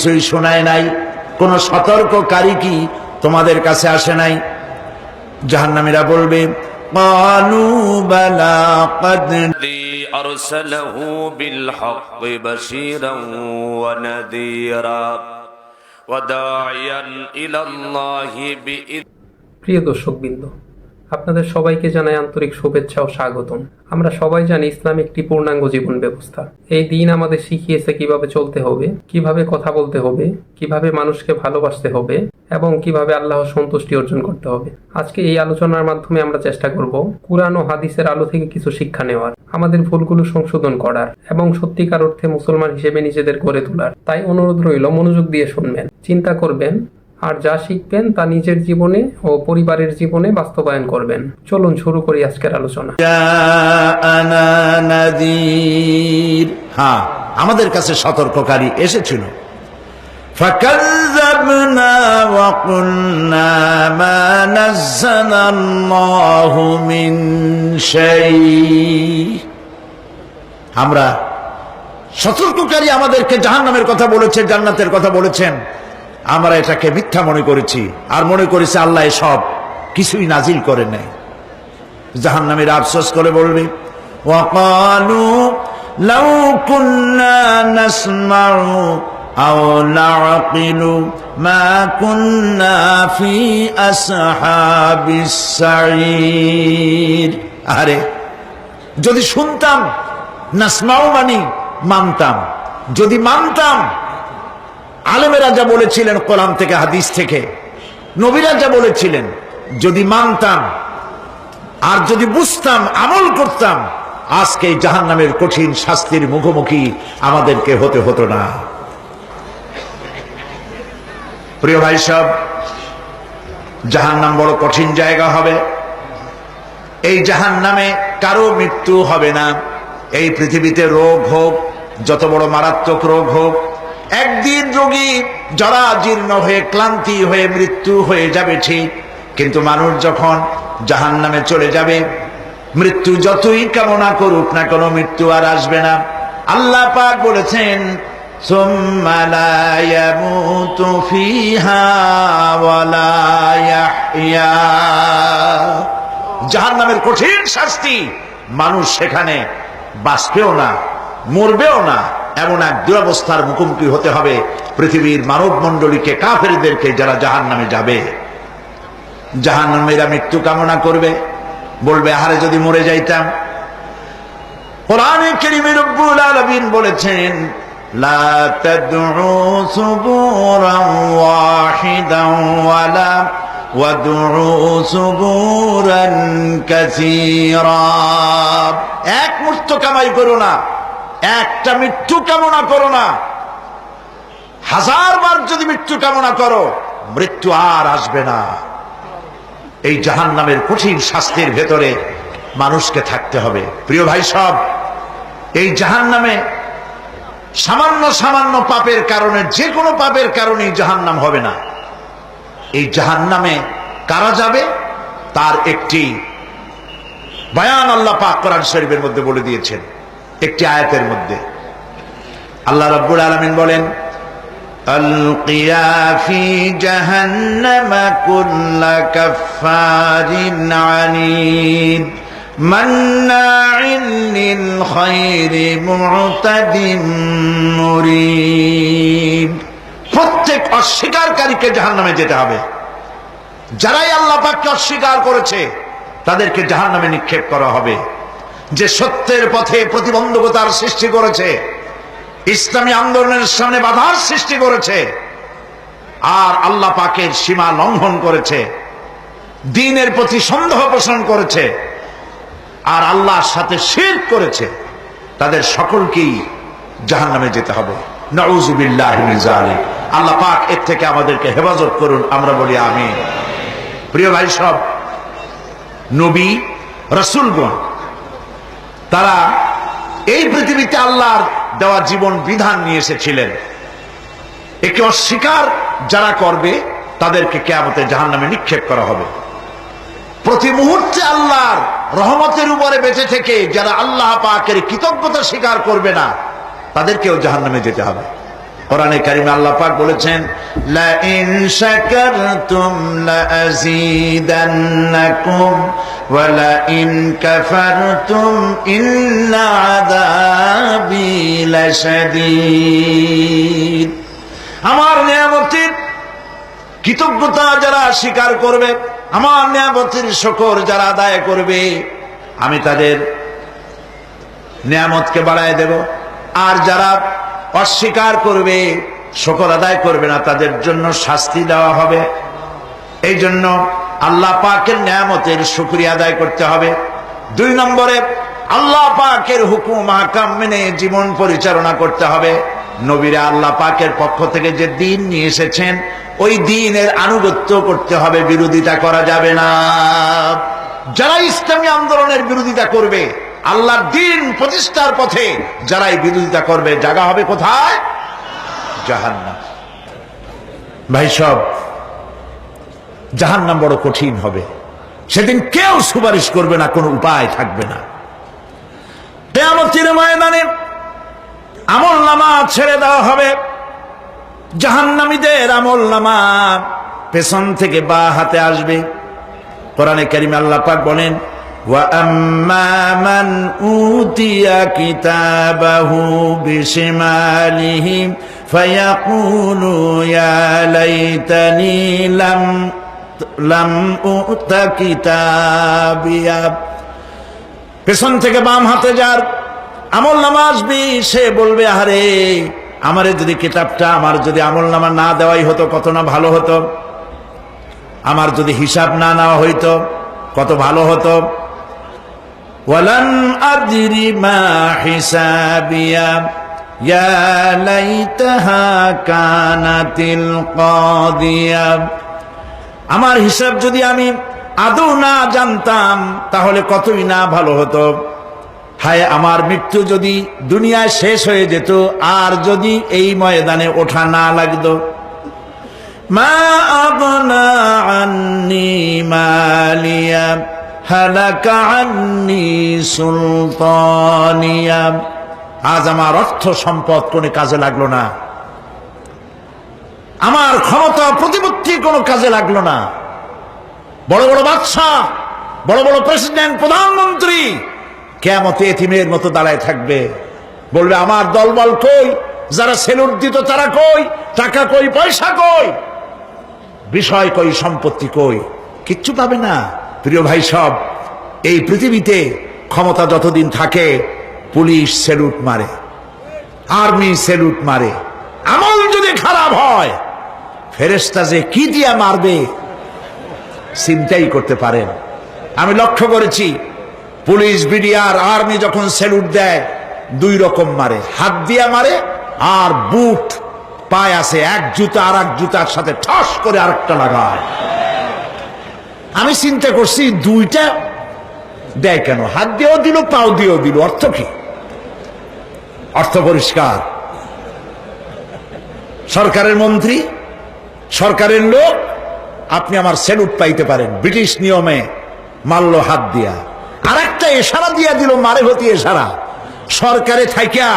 কিছুই শোনায় নাই, কোন সতর্ককারী কি তোমাদের কাছে আসে নাই? জাহান্নামীরা বলবে ক্বালু বালা ক্বাদ আরসালাহু বিল হাক্কি বাশীরান ওয়া নাযীরা ওয়া দাঈয়ান ইলাল্লাহি বিইذনিহি। প্রিয় দর্শকবৃন্দ, আপনাদের সবাইকে জানাই আন্তরিক শুভেচ্ছা ও স্বাগতম। আমরা সবাই জানি ইসলাম একটি পূর্ণাঙ্গ জীবন ব্যবস্থা। এই দিন আমাদের শিখিয়েছে কিভাবে চলতে হবে, কিভাবে কথা বলতে হবে, কিভাবে মানুষকে ভালোবাসতে হবে এবং কিভাবে আল্লাহর সন্তুষ্টি অর্জন করতে হবে। আজকে এই আলোচনার মাধ্যমে আমরা চেষ্টা করব কুরআন ও হাদিসের আলো থেকে কিছু শিক্ষা নেওয়ার, আমাদের ভুলগুলো সংশোধন করার এবং সত্যিকার অর্থে মুসলমান হিসেবে নিজেদের গড়ে তোলার। তাই অনুরোধ রইল, মনোযোগ দিয়ে শুনবেন, চিন্তা করবেন আর যা শিখবেন তা নিজের জীবনে ও পরিবারের জীবনে বাস্তবায়ন করবেন। চলুন শুরু করি আজকের আলোচনা। জাআনা নাযীর, হ্যাঁ, আমাদের কাছে সতর্ককারী এসেছিল। ফাকাযযাবনা ওয়া কুলনা মা নাযালাল্লাহু মিন শাই। আমরা সতর্ককারী আমাদেরকে জাহান্নামের কথা বলেছেন, জান্নাতের কথা বলেছেন, আমরা এটাকে মিথ্যা মনে করেছি আর মনে করেছি আল্লাহ সব কিছুই নাজিল করে নাই। জাহান্নামীরা আফসোস করে বলবে ওয়াকালু লাউ কুন্না নাসমাউ আও নাআকিলু মা কুন্না ফি আসহাবিস সাঈর। আরে যদি শুনতাম, নাসমাউ মানে মানতাম, যদি মানতাম আলেমেরা যা বলেছিলেন কোরআন থেকে হাদিস থেকে, নবীরা যা বলেছিলেন, যদি মানতাম আর যদি বুঝতাম, আমল করতাম, আজকে জাহান্নামের কঠিন শাস্তির মুখোমুখি আমাদেরকে হতে হতো না। প্রিয় ভাই সব, জাহান্নাম বড় কঠিন জায়গা হবে। এই জাহান্নামে কারো মৃত্যু হবে না। এই পৃথিবীতে রোগ হোক, যত বড় মারাত্মক রোগ হোক, একদিন রোগী জরা জীর্ণ হয়ে ক্লান্তি হয়ে মৃত্যু হয়ে যাবে ঠিক, কিন্তু মানুষ যখন জাহান্নামে চলে যাবে, মৃত্যু যতই কামনা করুক না কেন, মৃত্যু আর আসবে না। আল্লাহ পাক বলেছেন সুম্মা লা ইয়ামুতু ফিহা ওয়া লা ইয়াহইয়া। জাহান্নামের কঠিন শাস্তি, মানুষ সেখানে বাঁচবেও না, মরবেও না, এমন এক দুরবস্থার মুখোমুখি হতে হবে পৃথিবীর মানব মণ্ডলীকে, কাফেরদেরকে, যারা জাহান্নামে যাবে। জাহান্নামীরা মৃত্যু কামনা করবে, বলবে আহারে যদি মরে যাইতাম। কোরআনে কারীমে রব্বুল আলামিন বলেছেন লা তাদউ সুবুরান ওয়াহিদান ওয়ালা ওয়াদউ সুবুরান কাসীরা। এক মৃত্যু কামাই করো না, একটা মৃত্যু কামনা করো না। 1000 বার যদি মৃত্যু কামনা করো, মৃত্যু আর আসবে না। এই জাহান্নামের কঠিন শাস্তির ভেতরে মানুষকে থাকতে হবে। প্রিয় ভাই সব, এই জাহান্নামে সামান্য সামান্য পাপের কারণে, যে কোনো পাপের কারণেই জাহান্নাম হবে না। এই জাহান্নামে কারা যাবে তার একটি বয়ান আল্লাহ পাক কোরআন শরীফের মধ্যে বলে দিয়েছেন। একটি আয়াতের মধ্যে আল্লাহ রাব্বুল আলামিন বলেন আলকিয়া ফি জাহান্নামা কুল্লা কাফফারিন আনিদ মান্নাইন লিল খায়রি মু'তাদিন মুরিব। প্রত্যেক অস্বীকারীকে জাহান্নামে যেতে হবে। যারাই আল্লাহ পাককে অস্বীকার করেছে তাদেরকে জাহান্নামে নিক্ষেপ করা হবে। যে সত্যের পথে প্রতিবন্ধকতার সৃষ্টি করেছে, ইসলামী আন্দোলনের সামনে বাধার সৃষ্টি করেছে, আর আল্লাহ পাকের সীমা লঙ্ঘন করেছে, দ্বীনের প্রতি সন্দেহ পোষণ করেছে, আর আল্লাহর সাথে শিরক করেছে, তাদের সকলকেই জাহান্নামে যেতে হবে। নাউযুবিল্লাহি মিন যালিক। আল্লাহ পাক এর থেকে আমাদেরকে হেফাজত করুন, আমরা বলি আমিন। প্রিয় ভাই সব, নবী রাসূলগণ তারা এই পৃথিবীতে আল্লাহর দেওয়া জীবন বিধান নিয়ে এসেছিলেন। একে অস্বীকার যারা করবে তাদেরকে কিয়ামতে জাহান্নামে নিক্ষেপ করা হবে। প্রতি মুহূর্তে আল্লাহর রহমতের উপরে বেঁচে থেকে যারা আল্লাহ পাকের কৃতজ্ঞতা স্বীকার করবে না, তাদেরকেও জাহান্নামে যেতে হবে। কোরআনে কারিমে আল্লাহ পাক বলেছেন, লা ইন শাকারতুম লা আযীদান্নাকুম ওয়া লা ইন কাফারতুম ইন্না আযাবি লাশাদীদ। আমার নিয়ামতের কৃতজ্ঞতা যারা স্বীকার করবে, আমার নিয়ামতের শুকর যারা আদায় করবে, আমি তাদের নিয়ামতকে বাড়ায় দেব। আর যারা অস্বীকার করবে, শুকর আদায় করবে না, তাদের জন্য শাস্তি দেওয়া হবে। এই জন্য আল্লাহ পাকের নিয়ামতের শুকরিয়া আদায় করতে হবে। 2 নম্বরে আল্লাহ পাকের হুকুম আহকাম মেনে জীবন পরিচালনা করতে হবে। নবীরা আল্লাহ পাকের পক্ষ থেকে যে দ্বীন নিয়ে এসেছেন, ওই দ্বীনের আনুগত্য করতে হবে, বিরোধিতা করা যাবে না। যারা ইসলামী আন্দোলনের বিরোধিতা করবে, আল্লাহর দ্বীন প্রতিষ্ঠার পথে যারাই বিরোধিতা করবে, জায়গা হবে কোথায়? জাহান্নাম। ভাই সব, জাহান্নাম বড় কঠিন হবে। সেদিন কেউ সুপারিশ করবে না, কোনো উপায় থাকবে না। কিয়ামতের ময়দানে আমলনামা ছেড়ে দেওয়া হবে। জাহান্নামীদের আমলনামা পেছন থেকে বা হাতে আসবে। কোরআনে কারিমে আল্লাহ পাক বলেন, ওয়া আম্মা মান উতিয়া কিতাবাহু বিশিমালিহি ফায়াকুলু ইয়া লাইতানি লাম উতা কিতাবিয়া। পেছন থেকে বাম হাতে যার আমলনামা আসবে, সে বলবে, আরে আমারে যদি কিতাবটা, আমার যদি আমলনামা না দেওয়াই হতো কত না ভালো হতো, আমার যদি হিসাব না নেওয়া হইতো কত ভালো হতো। ওয়ালান আদরি মা হিসাবিয়া ইয়া লাইতাহা কানাতিল কাদিয়া। আমার হিসাব যদি আমি আদৌ না জানতাম, তাহলে কতই না ভালো হতো। হায়, আমার মৃত্যু যদি দুনিয়ায় শেষ হয়ে যেত, আর যদি এই ময়দানে ওঠা না লাগতো। মা আগনা আন্নি মালিয়া হালাকা আন্নি সুলতানিয়া। আজ আমার অর্থ সম্পদ কোনো কাজে লাগলো না, আমার ক্ষমতা প্রতিপত্তি কোনো কাজে লাগলো না। বড় বড় বাদশা, বড় বড় প্রেসিডেন্ট, প্রধানমন্ত্রী কিয়ামতে এতিমের মতো দাঁড়ায় থাকবে, বলবে, আমার দলবল কই, যারা সেলুট দিত তারা কই, টাকা কই, পয়সা কই, বিষয় কই, সম্পত্তি কই, কিচ্ছু পাবে না। প্রিয় ভাই সব, এই পৃথিবীতে ক্ষমতা যতদিন থাকে, পুলিশ সেলুট মারে, আর্মি সেলুট মারে। আমল যদি খারাপ হয়, ফেরেশতা যে কি দিয়া মারবে চিন্তাই করতে পারেন। আমি লক্ষ্য করেছি, পুলিশ, বিডিআর, আর্মি যখন সেলুট দেয়, 2 রকম মারে, হাত দিয়া মারে, আর বুট পায় আছে, এক জুতা আর এক জুতার সাথে ঠাস করে আরেকটা লাগায়। আমি চিন্তা করছি, 2টা দেয় কেন? হাত দিয়েও দিল, পাও দিয়েও দিল, অর্থ কি? অর্থ পরিষ্কার। সরকারের মন্ত্রী, সরকারের লোক, আপনি আমার সেলুট পাইতে পারেন, ব্রিটিশ নিয়মে মারল হাত দিয়া, আর একটা ইশারা দিয়া দিল, মারে হতি ইশারা। সরকারে থাইকা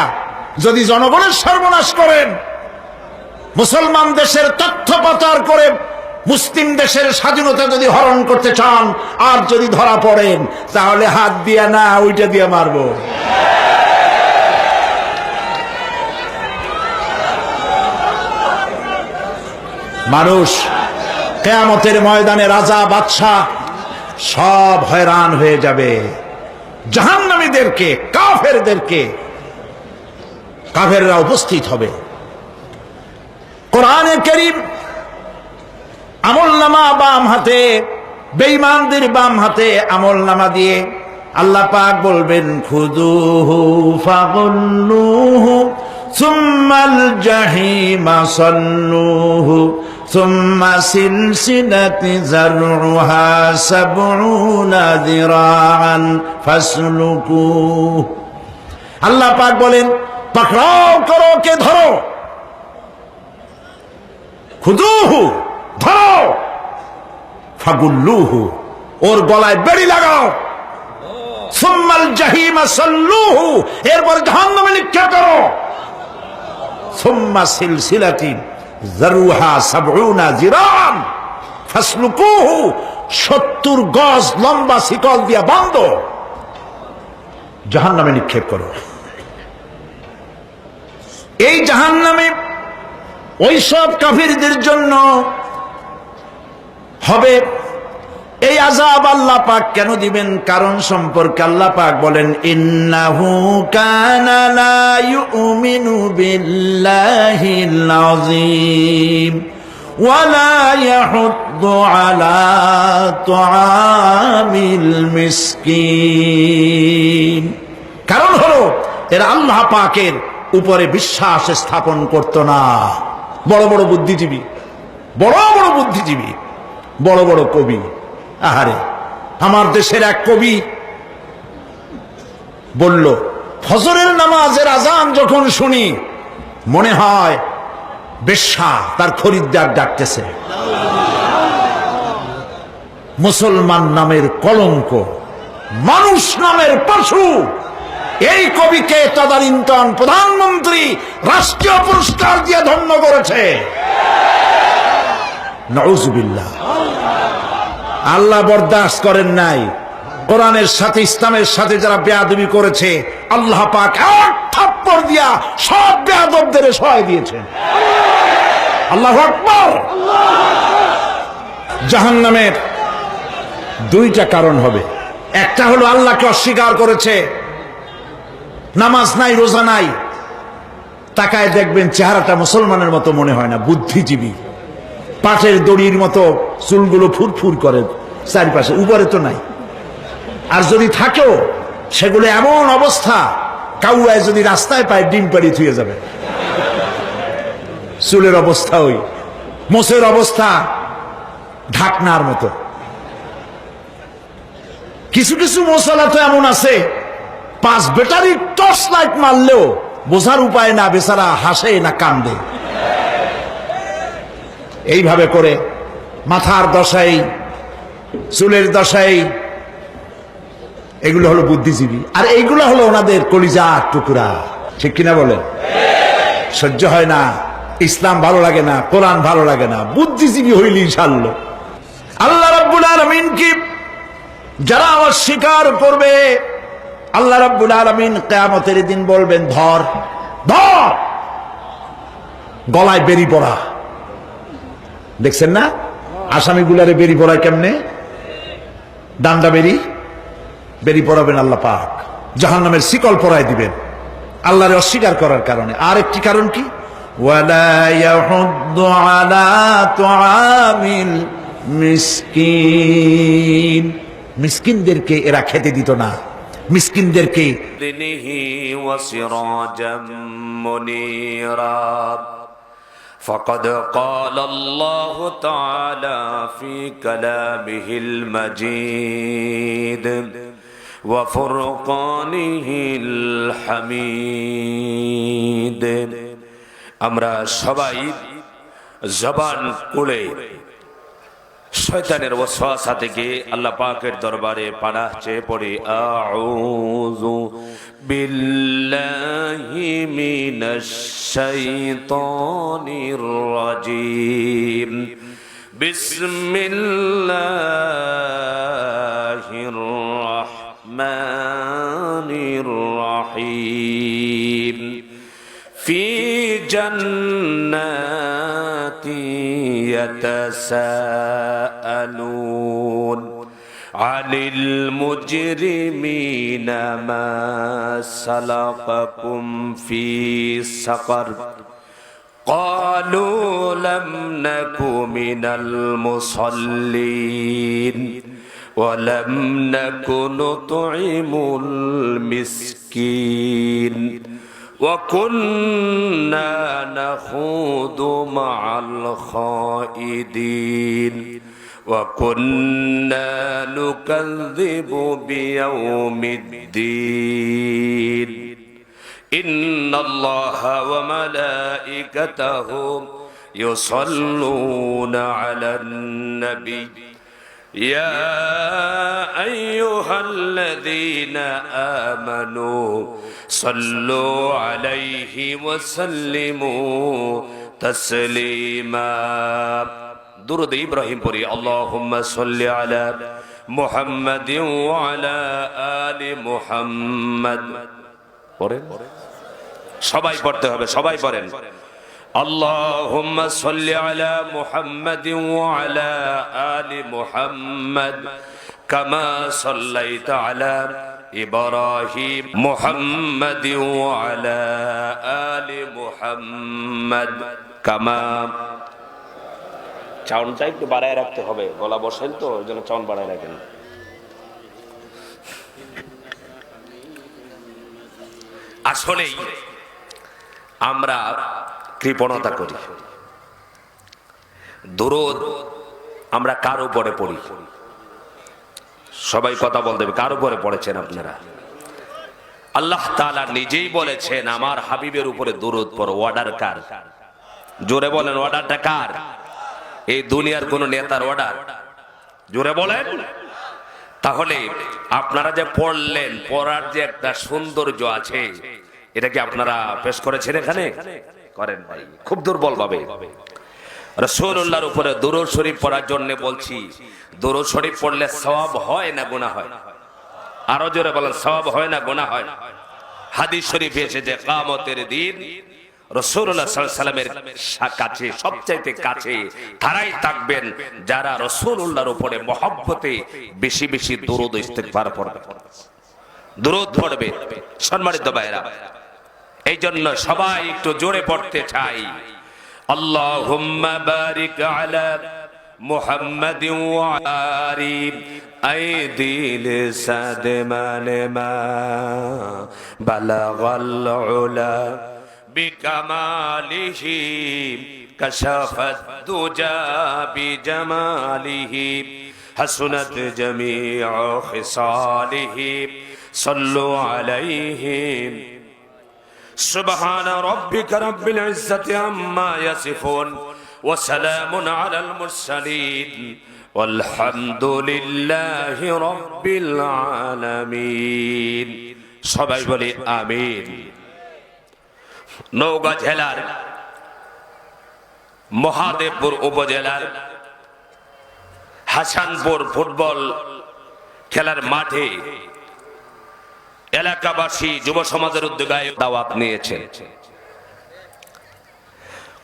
যদি জনগণের সর্বনাশ করেন, মুসলমান দেশের তথ্য পাচার করে মুসলিম দেশের স্বাধীনতা যদি হরণ করতে চান, আর যদি ধরা পড়েন, তাহলে হাত দিয়া না, ওইটা দিয়ে মারবো। মানুষ কিয়ামতের ময়দানে রাজা, বাদশা সব হয়রান হয়ে যাবে। জাহান্নামীদেরকে, কাফেরদেরকে, কাফেররা উপস্থিত হবে। কোরআনে কারীম আমলনামা বাম হাতে, বেঈমানদের বাম হাতে আমলনামা দিয়ে আল্লাহ পাক বলবেন, খুযুহু ফাগুল্লুহু সুম্মাল জাহিমা সাল্লুহু সুম্মা সিলসিলাতি যারউহা সাবউনা যিরাআন ফাসলুকুহু। আল্লাহ পাক বলেন, পাকড়াও করো, কে ধরো, খুযুহু ধরো, ফাগুল্লুহু ওর গলায় বেড়ি লাগাও, সুম্মাল জাহিমা সাল্লুহু এরপর জাহান্নামে নিক্ষেপ করো, সুম্মা সিলসিলাতিন যারুহা সাবউনা জিরান ফাসলুকুহু, 70 গজ লম্বা শিকল দিয়া বাঁধ, জাহান্নামে নিক্ষেপ করো। এই জাহান্নামে ওই সব কাফিরদের জন্য হবে। এই আযাব আল্লাহ পাক কেন দিবেন, কারণ সম্পর্কে আল্লাহ পাক বলেন, ইন্নাহু কানা লা ইউমিনু বিল্লাহিল আযীম ওয়া লা ইয়াহুদ্দু আলা তুআমিল মিসকিন। কারণ হলো এরা আল্লাহ পাকের উপরে বিশ্বাস স্থাপন করত না। বড় বড় বুদ্ধিজীবী, বড় বড় বুদ্ধিজীবী, বড় বড় কবি। আহারে, আমার দেশের এক কবি বলল, ফজরের নামাজের আজান যখন শুনি মনে হয় বেশ্যা তার খরিদ্দার ডাকতেছে। মুসলমান নামের কলঙ্ক, মানুষ নামের পশু। এই কবিকে তদানীন্তন প্রধানমন্ত্রী রাষ্ট্রীয় পুরস্কার দিয়ে ধন্য করেছে। নাউজুবিল্লাহ। আল্লাহ বরদাস্ত করেন নাই। কোরআনের সাথে ইসলামের সাথে যারা বেয়াদবি করেছে, আল্লাহ পাক এক থাপ্পড় দিয়া সব বেয়াদবদের সহায় দিয়েছেন। আল্লাহু আকবার। জাহান্নামের দুইটা কারণ হবে। একটা হলো আল্লাহকে অস্বীকার করেছে, নামাজ নাই, রোজা নাই, তাকায় দেখবেন চেহারাটা মুসলমানের মতো মনে হয় না, বুদ্ধিজীবী, পাটের দড়ির মতো চুলগুলো ফুরফুর করে চারিপাশে, উপরে তো নাই। আর যদি থাকেও সেগুলো এমন অবস্থা, কাউয়ায় যদি রাস্তায় পায় ডিম পাড়ি থুয়ে যাবে। চুলের অবস্থা ওই, মোষের অবস্থা ঢাকনার মতো। কিছু কিছু মশলা তো এমন আছে, 5 ব্যাটারি টর্চ লাইট মারলেও বোঝার উপায় না, বেচারা হাসে না কান্দে। এইভাবে করে মাথার দশাই, চুলের দশাই, এগুলো হলো বুদ্ধিজীবী। আর এইগুলো হলো ওনাদের কলিজার টুকরা। ঠিক কিনা বলেন? সহ্য হয় না, ইসলাম ভালো লাগে না, কোরআন ভালো লাগে না, বুদ্ধিজীবী হইলেই ছাড়লো। আল্লাহ রাব্বুল আলামিন কি যারা অস্বীকার করবে, আল্লাহ রাব্বুল আলামিন কিয়ামতের দিন বলবেন, ধর ধর, গলায় বেরি পড়া। দেখছেন না আসামিগুলারে বেরি পড়ায় কেমনে? ডান্ডা বেরি, বেরি পড়াবেন আল্লাহ পাক, জাহান্নামের শিকল পরায় দিবেন আল্লাহরে অস্বীকার করার কারণে। আর একটি কারণ কি? ওয়ালা ইয়াহুদ্দু আলা তুআমিল মিসকিন। মিসকিনদেরকে এরা খেতে দিত না, মিসকিনদেরকে। দিনিহি ওয়া সিরাজাম মুনীরা فقد قال الله تعالى في كلامه المجيد وفرقانه الحميد। আমরা সবাই জবান খুলে শয়তানের ওয়াসওয়াসা থেকে আল্লাহ পাকের দরবারে পানাহ চেয়ে পড়ি। আউযু বিল্লাহি মিনাশ শাইতানির রাজীম। বিসমিল্লাহির রাহমানির রাহিম। ফি জান্নাতি يتساءلون عن المجرمين ما سلككم في سقر قالوا لم نك من المصلين ولم نك نطعم المسكين وكنا نخوض مع الخائضين وكنا نكذب بيوم الدين إن الله وملائكته يصلون على النبي يا أيها الذين آمنوا সাল্লু আলাইহি ওয়া সাল্লিমু তাসলিমা। দুরূদ ইব্রাহিম পড়ি। আল্লাহুম্মা সাল্লি আলা মুহাম্মাদিন ওয়া আলা আলি মুহাম্মাদ। পড়েন, সবাই পড়তে হবে, সবাই পড়েন। আল্লাহুম্মা সাল্লি আলা মুহাম্মাদিন ওয়া আলা আলি মুহাম্মাদ কামা সাল্লাইতা আলা ইব্রাহিম মুহাম্মাদিন ওয়া আলা আলি মুহাম্মাদ কামা। চাউনটা একটু বাড়ায় রাখতে হবে, গলা বসেন তো, ওই জন্য চাউন বাড়ায় রাখেন। আসলেই আমরা কৃপণতা করি। দুরূদ আমরা কার উপরে পড়ি? সবাই কথা বলতে হবে, কার উপরে পড়েছেন আপনারা? আল্লাহ তাআলা নিজেই বলেছেন আমার হাবিবের উপরে দুরূদ পড়ো। অর্ডার কার? জোরে বলেন, অর্ডারটা কার? এই দুনিয়ার কোন নেতার অর্ডার? জোরে বলেন। তাহলে আপনারা যে পড়লেন, পড়ার যে একটা সৌন্দর্য আছে, এটা কি আপনারা পেশ করেছেন এখানে? করেন ভাই, খুব দুর্বল ভাবে। রাসূলুল্লাহর উপরে দুরূদ শরীফ পড়ার জন্য বলছি। দুরূদ শরীফ পড়লে সওয়াব হয় না গুনাহ হয়? আরো জোরে বলেন, সওয়াব হয় না গুনাহ হয়? হাদিস শরীফে এসেছে কিয়ামতের দিন রাসূলুল্লাহ সাল্লাল্লাহু আলাইহি ওয়াসাল্লামের কাছে, সবচাইতে কাছে তারাই থাকবেন যারা রাসূলুল্লাহর উপরে মহব্বতে বেশি বেশি দুরূদ ও ইস্তিগফার পড়বে, দুরূদ পড়বে। সম্মানিত ভাইরা, এই জন্য সবাই একটু জোরে পড়তে চাই। আল্লাহুম্মা বারিক আলা মুহাম্মাদিন ওয়া আলি আইদিল সাদমালমা বালাগাল উলা বিকামালিহি কাশাফাত দুজা বিজামালিহি হাসুনাত জামিউ খিসালিহি সাল্লু আলাইহি সুবহান রাব্বিকা রাব্বিল ইজ্জাতি আম্মা ইয়াসিফুন ওয়া সালামুন আলাল মুরসালিন ওয়ালহামদুলিল্লাহি রাব্বিল আলামিন। সবাই বলি আমিন। নওগাঁ জেলার মহাদেবপুর উপজেলার হাসানপুর ফুটবল খেলার মাঠে এলাকাবাসী যুব সমাজের উদ্যোগে দাওয়াত নিয়েছে।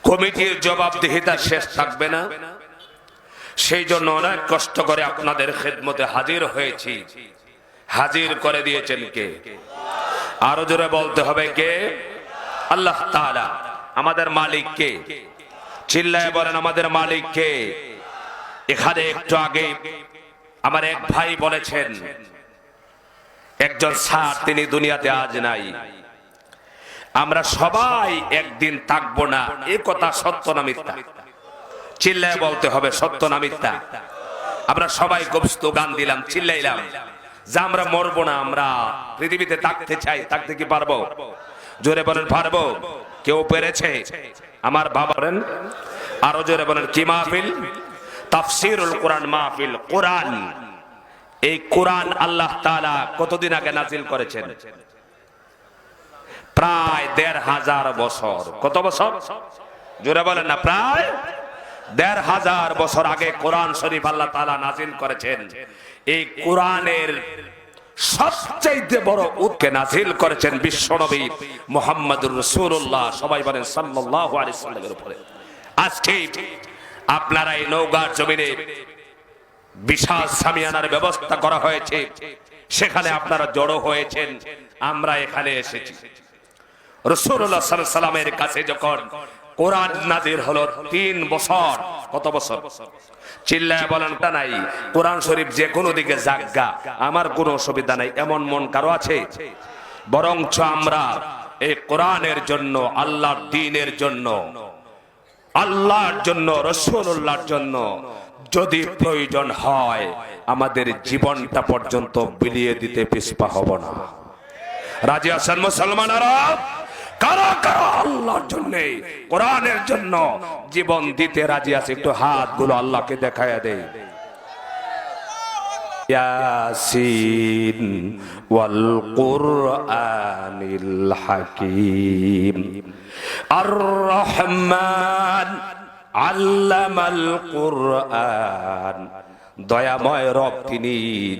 কমিটির জবাবদিহিতা শেষ থাকবে না, সেই জন্য অনেক কষ্ট করে আপনাদের খেদমতে হাজির হয়েছি। হাজির করে দিয়েছেন কে? আরো জোরে বলতে হবে কে? আল্লাহ তাআলা। আমাদের মালিক কে? চিল্লায় বলেন, আমাদের মালিক কে? এখানে একটু আগে আমার এক ভাই বলেছেন একজন স্যার, তিনি দুনিয়াতে আজ নাই। আমরা সবাই একদিন থাকবো না, এ কথা সত্য না মিথ্যা? চিল্লায় বলতে হবে, সত্য না মিথ্যা? আমরা সবাই গোস্ত গান দিলাম, চিল্লাইলাম যে আমরা মরবো না, আমরা পৃথিবীতে থাকতে চাই। থাকতে কি পারবো? জোরে বলেন, পারবো? কেউ পেরেছে? আমার বাবা বলেন, আরো জোরে বলেন। কি মাহফিল? তাফসীরুল কোরআন মাহফিল। কোরআন, এই কোরআন আল্লাহ তাআলা কতদিন আগে নাজিল করেছেন? প্রায় ১৫০০ বছর। কত বছর? জোরে বলেন না। প্রায় ১৫০০ বছর আগে কোরআন শরীফ আল্লাহ তাআলা নাজিল করেছেন। এই কোরআনের সবচাইতে বড় উৎকে নাজিল করেছেন বিশ্বনবী মুহাম্মদুর রাসূলুল্লাহ, সবাই বলেন সাল্লাল্লাহু আলাইহি ওয়াসাল্লামের উপরে। আজকে আপনারা এই নওগাঁ জমিনে বিশাল সামিয়ানার ব্যবস্থা করা হয়েছে, সেখানে আপনারা জড়ো হয়েছেন, আমরা এখানে এসেছি। রাসূলুল্লাহ সাল্লাল্লাহু আলাইহি ওয়াসাল্লামের কাছে যখন কোরআন নাজিল হলো ৩ বছর। কত বছর? চিল্লায় বলেন তা নাই। কোরআন শরীফ যে কোনো দিকে জাগা, আমার কোনো অসুবিধা নাই, এমন মন কারো আছে? বরঞ্চ আমরা এই কোরআনের জন্য, আল্লাহর দ্বীনের জন্য, আল্লাহর জন্য, রাসূলুল্লাহর জন্য যদি প্রয়োজন হয় আমাদের জীবনটা পর্যন্ত বিলিয়ে দিতে পিছপা হব না। রাজি আছেন মুসলমানেরা? কারা কারা আল্লাহর জন্য, কোরআনের জন্য জীবন দিতে রাজি আছে? একটু হাতগুলো আল্লাহকে দেখায়া দেয়। ইয়াসিন ওয়াল কুরআনিল হাকীম আর রহমান আল্লামাল কুরআন। দয়াময় রব তিনি,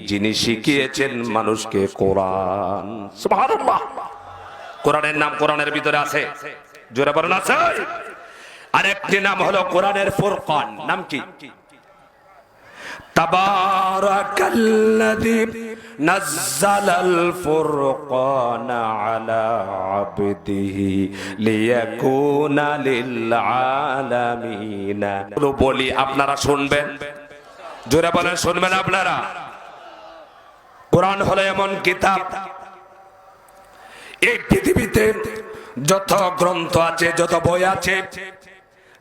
যিনি শিখিয়েছেন মানুষকে কোরআন। সুবহানাল্লাহ। কোরআনের নাম কোরআনের ভিতরে আছে, জোরে বলেন আছে। আরেকটি নাম হলো কোরআনের ফুরকান। নাম কি? তাবারাকাল্লাযী নাযালাল ফুরকানা আলা আবদিহি লিয়াকুনা লিল আলামিনা। বলি আপনারা শুনবেন, জোরে বলেন শুনবেন আপনারা। কোরআন হলো এমন কিতাব, এই পৃথিবীতে যত গ্রন্থ আছে, যত বই আছে,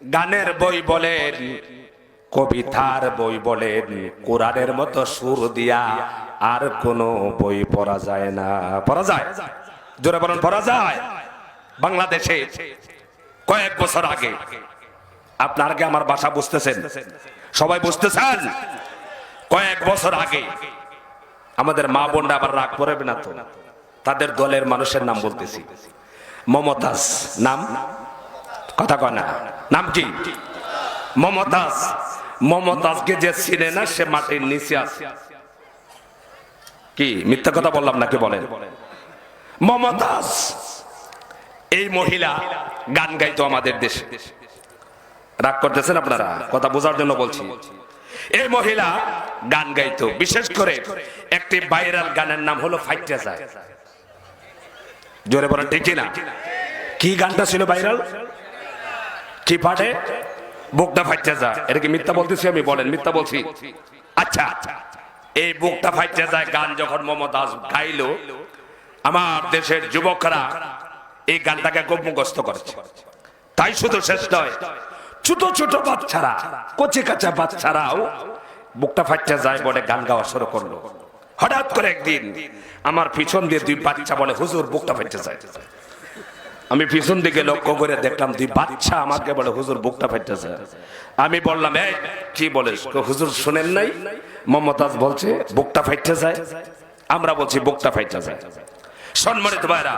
গানের বই বলেন, কবিতার বই বলেন, কোরআনের মতো সুর দিয়া আর কোন বই পড়া যায় না। পড়া যায়? জোরে বলেন পড়া যায়। বাংলাদেশে কয়েক বছর আগে, আপনার আগে আমার ভাষা বুঝতেছেন? সবাই বুঝতেছেন? কয়েক বছর আগে আমাদের মা বোনরা আবার রাগ করবে না তো, তাদের দলের মানুষের নাম বলতেছি। মমতাজ নাম, কথা কয় না, নাম কি? মমতাজ। মমতাজকে যে চিনে না সে মাটির নিচে আছে। কি মিথ্যা কথা বললাম নাকি বলেন? মমতাজ এই মহিলা গান গাইতো আমাদের দেশে। রাগ করতেছেন আপনারা? কথা বোঝার জন্য বলছি। এই মহিলা গান গাইতো, বিশেষ করে একটি ভাইরাল গানের নাম হলো ফাইটে যায়। জোরে বলেন ঠিক না? কি গানটা ছিল ভাইরাল? কি পাঠে? বুকটা ফাইটে যায়। এটা কি মিথ্যা বলতেছি আমি? বলেন মিথ্যা বলছি? আচ্ছা, এই বুকটা ফাইটে যায় গান যখন মমতাজ গাইলো, আমার দেশের যুবকরা এই গানটাকে খুব মুখস্থ করেছে। তাই শুধু শেষ নয়, ছোট ছোট বাচ্চারা, কচি কাঁচা বাচ্চারাও বুকটা ফাইটে যায় বলে গান গাওয়া শুরু করলো। হঠাৎ করে একদিন আমার পিছন দিয়ে দুই বাচ্চা বলে, হুজুর বুকটা ফাইটে যায়। আমি পিছন দিকে লক্ষ্য করে দেখলাম দুই বাচ্চা আমাকে বলে, হুজুর বুকটা ফাইটে যায়। আমি বললাম, এই কি বলিস? হুজুর শুনেন নাই? মমতাজ বলছে বুকটা ফাইটে যায়। আমরা বলছি বুকটা ফাইটে যায়। সম্মানিত ভাইরা,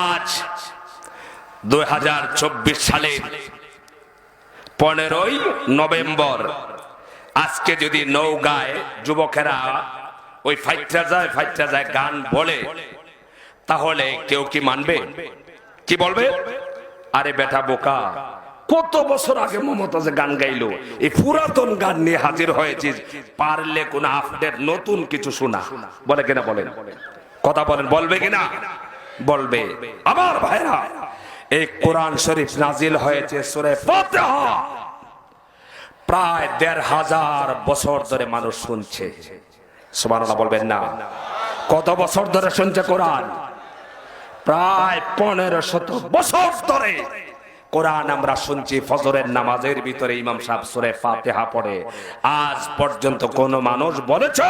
আজ 2024 সালের 15ই নভেম্বর, আজকে যদি নওগাঁয় যুবকেরা ওই ফাইটটা যায় গান বলে, তাহলে কেউ কি মানবে? কি বলবে? আরে বেটা বোকা, কত বছর আগে মমতাজে গান গাইলো, এই পুরাতন গান নিয়ে হাজির হয়েছিস, পারলে কোন আপডেট নতুন কিছু শোনা। বলে কিনা? বলেন, কথা বলেন, বলবে কিনা? বলবে। আমার ভাইরা, এই কোরআন শরীফ নাজিল হয়েছে সূরা ফাতিহা, প্রায় ১৫০০ বছর ধরে মানুষ শুনছে। সুবহানাল্লাহ বলবেন না? কত বছর ধরে শুনছে কোরআন? প্রায় ১৫০০ বছর ধরে কোরআন আমরা শুনছি। ফজরের নামাজের ভিতরে ইমাম সাহেব সূরা ফাতিহা পড়ে। আজ পর্যন্ত কোন মানুষ বলেছে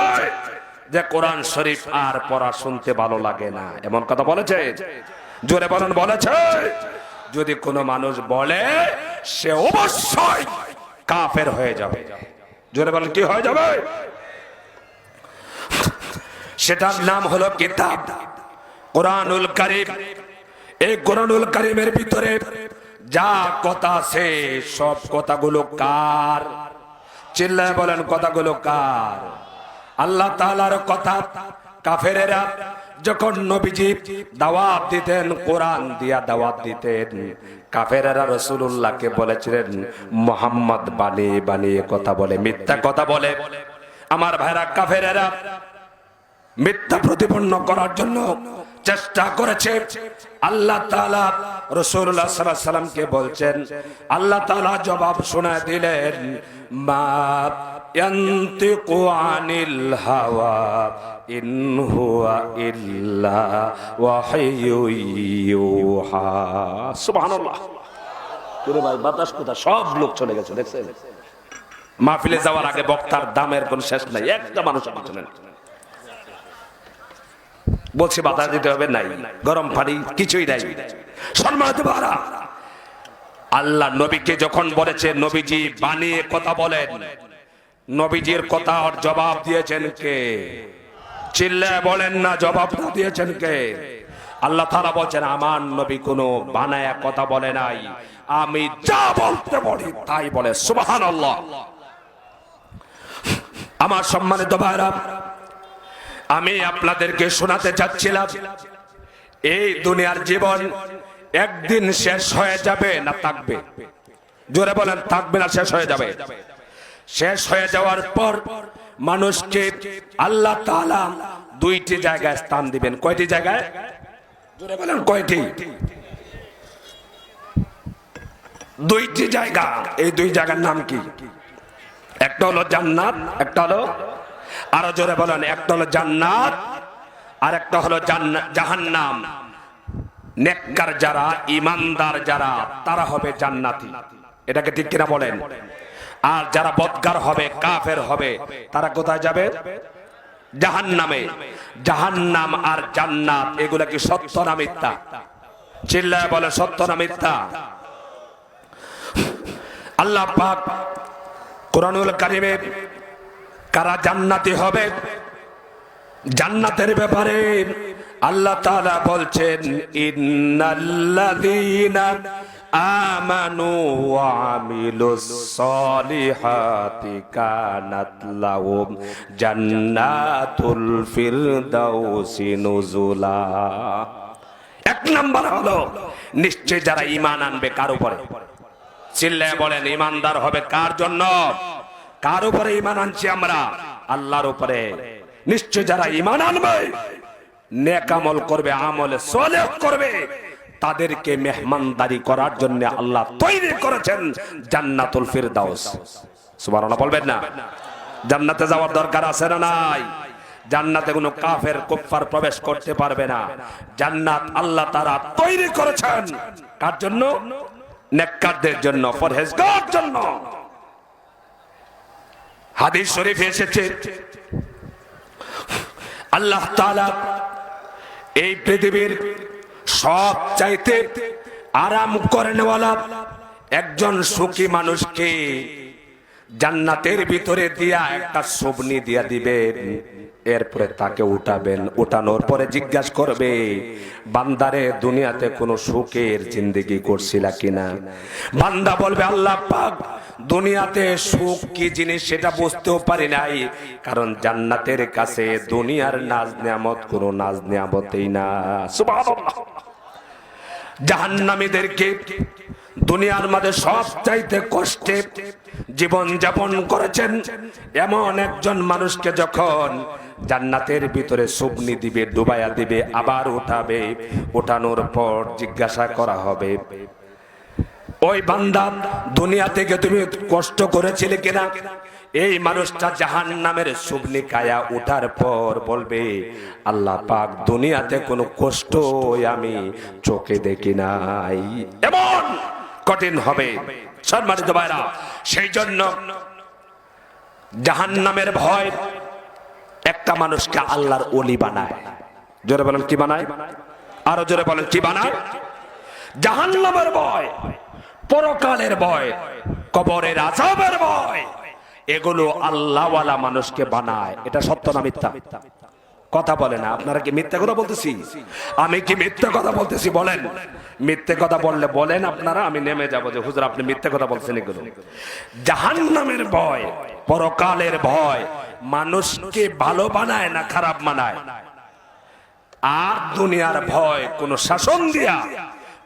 যে কোরআন শরীফ আর পড়া শুনতে ভালো লাগে না? এমন কথা বলেছে? জোরে বলেন, বলেছে? যদি কোনো মানুষ বলে, সে অবশ্যই কাফের হয়ে যাবে। জোরে বলেন, কি হয়ে যাবে? সেটার নাম হলো কিতাব কোরআনুল কারীম। এই কোরআনুল কারীমের ভিতরে যা কথা আছে সব কথাগুলো কার? চিল্লায় বলেন, কথাগুলো কার? আল্লাহ তাআলার কথা। কাফেরেরা যখন নবীজি দাওয়াত দিতেন, কোরআন দিয়া দাওয়াত দিতেন, কাফেরেরা রাসূলুল্লাহকে বলেছিলেন মুহাম্মদ বানিয়ে বানিয়ে কথা বলে, মিথ্যা কথা বলে। আমার ভাইরা, কাফেরেরা মিথ্যা প্রতিপন্ন করার জন্য চেষ্টা করেছে। আল্লাহ তাআলা রাসূলুল্লাহ সাল্লাল্লাহু আলাইহি সাল্লামকে বলছেন, আল্লাহ তাআলা জবাব শোনায় দিলেন, মা ইয়ানতিকু আনিল হাওয়া ইন হুয়া ইল্লা ওয়াহয়ু ইউহা। সুবহানাল্লাহ। তোরে ভাই বাতাস কোথা? সব লোক চলে গেছে, দেখছেন? মাহফিলে যাওয়ার আগে বক্তার দামের কোন শেষ নাই, একটা মানুষ পিছনে বলছে বাতাস দিতে হবে, নাই গরম পানি, কিছুই নাই। সম্মানিত ভাইরা, আল্লাহ নবীকে যখন বলেছে নবীজি বানিয়ে কথা বলেন, নবীজির কথার জবাব দিয়েছেন কে? চিল্লায় বলেন না, জবাবটা দিয়েছেন কে? আল্লাহ তাআলা বলছেন আমার নবী কোনো বানায়া কথা বলে নাই, আমি যা বলতে বলি তাই বলে। সুবহানাল্লাহ। আমার সম্মানিত ভাইরা, আমি আপনাদেরকে শোনাতে চাচ্ছিলাম এই দুনিয়ার জীবন একদিন শেষ হয়ে যাবে না থাকবে? জোরে বলেন, থাকবে না শেষ হয়ে যাবে? শেষ হয়ে যাওয়ার পর মানুষকে আল্লাহ তাআলা দুইটি জায়গায় স্থান দিবেন। কয়টি জায়গায়? জোরে বলেন, কয়টি? দুইটি জায়গা। এই দুই জায়গার নাম কি? একটা হলো জান্নাত, একটা হলো, আরো জোরে বলেন, একটা হলো জান্নাত আর একটা হলো জাহান্নাম। নেককার যারা, ইমানদার যারা, তারা হবে জান্নাতি। এটাকে ঠিক কিনা বলেন? আর যারা বদকার হবে, কাফের হবে, তারা কোথায় যাবে? জাহান্নামে। জাহান্নাম আর জান্নাত এগুলা কি সত্য না মিথ্যা? চিল্লায় বলে, সত্য না মিথ্যা? আল্লাহ পাক কোরআনুল কারীমে কারা জান্নাতি হবে, জান্নাতের ব্যাপারে আল্লাহ তাআলা বলছেন, ইন্নাল্লাযীনা আমানু ওয়া আমিলুস সলিহাতি কানাত লাহুম জান্নাতুল ফিরদাউসি নুজুলা। এক নাম্বার হলো নিশ্চয় যারা ঈমান আনবে। কার উপরে? চিল্লায় বলেন, ঈমানদার হবে কার জন্য? কার উপরে ঈমান আনছি আমরা? আল্লাহর উপরে। নিশ্চয় যারা ঈমান আনবে, নেক আমল করবে, আমলে সালেহ করবে, তাদেরকে মেহমানদারি করার জন্য আল্লাহ তৈরি করেছেন জান্নাতুল ফিরদাউস। সুবহানাল্লাহ বলবেন না? জান্নাতে যাওয়ার দরকার আছে না নাই? জান্নাতে কোনো কাফের কুফফার প্রবেশ করতে পারবে না। জান্নাত আল্লাহ তাআলা তৈরি করেছেন কার জন্য? নেককারদের জন্য, পরহেজগার জন্য। হাদিস শরীফে এসেছে আল্লাহ তাআলা এই পৃথিবীর সব চাইতে আরাম করেনওয়ালা একজন সুখী মানুষকে জান্নাতের ভিতরে দিয়া একটা সুবনি দিয়া দিবেন। এরপরে তাকে উঠাবেন, উঠানোর পরে জিজ্ঞাসা করবে, বান্দারে দুনিয়াতে কোনো সুখের জিন্দেগি করছিলা কিনা? বান্দা বলবে, আল্লাহ পাক দুনিয়াতে সুখ কি জিনিস সেটা বুঝতেও পারি নাই, কারণ জান্নাতের কাছে দুনিয়ার নাজ নিয়ামত কোনো নাজ নিয়ামতই না। সুবহানাল্লাহ। জাহান্নামীদেরকে দুনিয়ার মাঝে সব চাইতে কষ্টে জীবন যাপন করেছেন এমন একজন মানুষকে যখন জান্নাতের ভিতরে সুবনি দিবে, ডুবাইয়া দিবে, আবার উঠাবে, উঠানোর পর জিজ্ঞাসা করা হবে, ওই বান্দা দুনিয়া থেকে তুমি কষ্ট করেছিলে কিনা? এই মানুষটা জাহান্নামের সুবনি খায়া উঠার পর বলবে, আল্লাহ পাক দুনিয়াতে কোনো কষ্ট আমি চোখে দেখি নাই। এমন কঠিন হবে সম্মানিত ভাইরা। সেই জন্য জাহান্নামের ভয় একটা মানুষকে আল্লাহর ওলি বানায়। জোরে বলেন, কি বানায়? আরো জোরে বলেন, কি বানায়? জাহান্নামের ভয়, পরকালের ভয়, কবরের আযাবের ভয়, এগুলো আল্লাহওয়ালা মানুষকে বানায়। এটা সত্য না মিথ্যা? কথা বলে না। আপনারা কি মিথ্যা কথা বলতেছি? আমি কি মিথ্যা কথা বলতেছি? বলেন। মিথ্যে কথা বললে বলেন আপনারা, আমি নেমে যাবো যে হুজুর আপনি মিথ্যে কথা বলছেন। এগুলো জাহান্নামের ভয়, পরকালের ভয় মানুষকে ভালো বানায় না খারাপ বানায়? আর দুনিয়ার ভয় কোন শাসন দিয়া,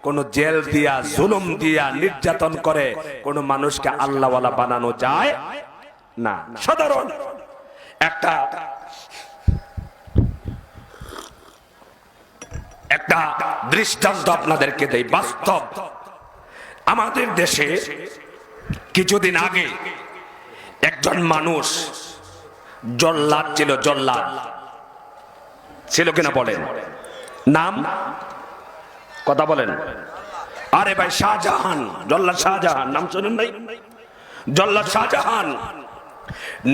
কোন জেল দিয়া, জুলুম দিয়া, নির্যাতন করে কোন মানুষকে আল্লাহওয়ালা বানানো যায় না। সাধারণ একটা দৃষ্টান্ত আপনাদেরকে দেই, বাস্তব। আমাদের দেশে কিছুদিন আগে একজন মানুষ জল্লাদ ছিল। জল্লাদ ছিল কিনা বলেন? নাম কথা বলেন। আরে ভাই, শাহজাহান, জল্লাদ শাহজাহান নাম শুনেন নাই? জল্লাদ শাহজাহান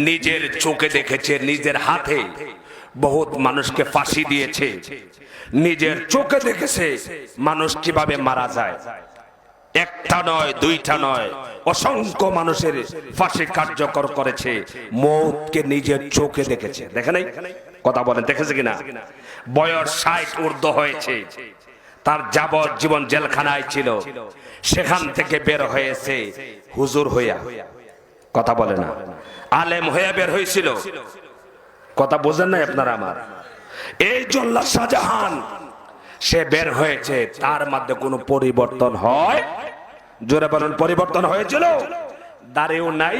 নিজের চোখে দেখেছে, নিজের হাতে বহুত মানুষকে ফাঁসি দিয়েছে, নিজের চোখে দেখেছে মানুষ কিভাবে মারা যায়। একটা নয় দুইটা নয়, অসংখ্য মানুষের ফাঁসি কার্যকর করেছে, মৌতকে নিজের চোখে দেখেছে। দেখে নাই? কথা বলেন, দেখেছে কিনা? বয়স 60 ঊর্ধ্ব হয়েছে, তার যাবজ্জীবন জেলখানায় ছিল, সেখান থেকে বের হয়েছে হুজুর হইয়া। কথা বলে না, আলেম হইয়া বের হয়েছিল। কথা বোঝেন নাই আপনারা আমার? এই জল্লাদ শাহজাহান, সে বের হয়েছে, তার মধ্যে কোনো পরিবর্তন হয়? জোরে বলেন, পরিবর্তন হয়েছিল? দাড়িও নাই,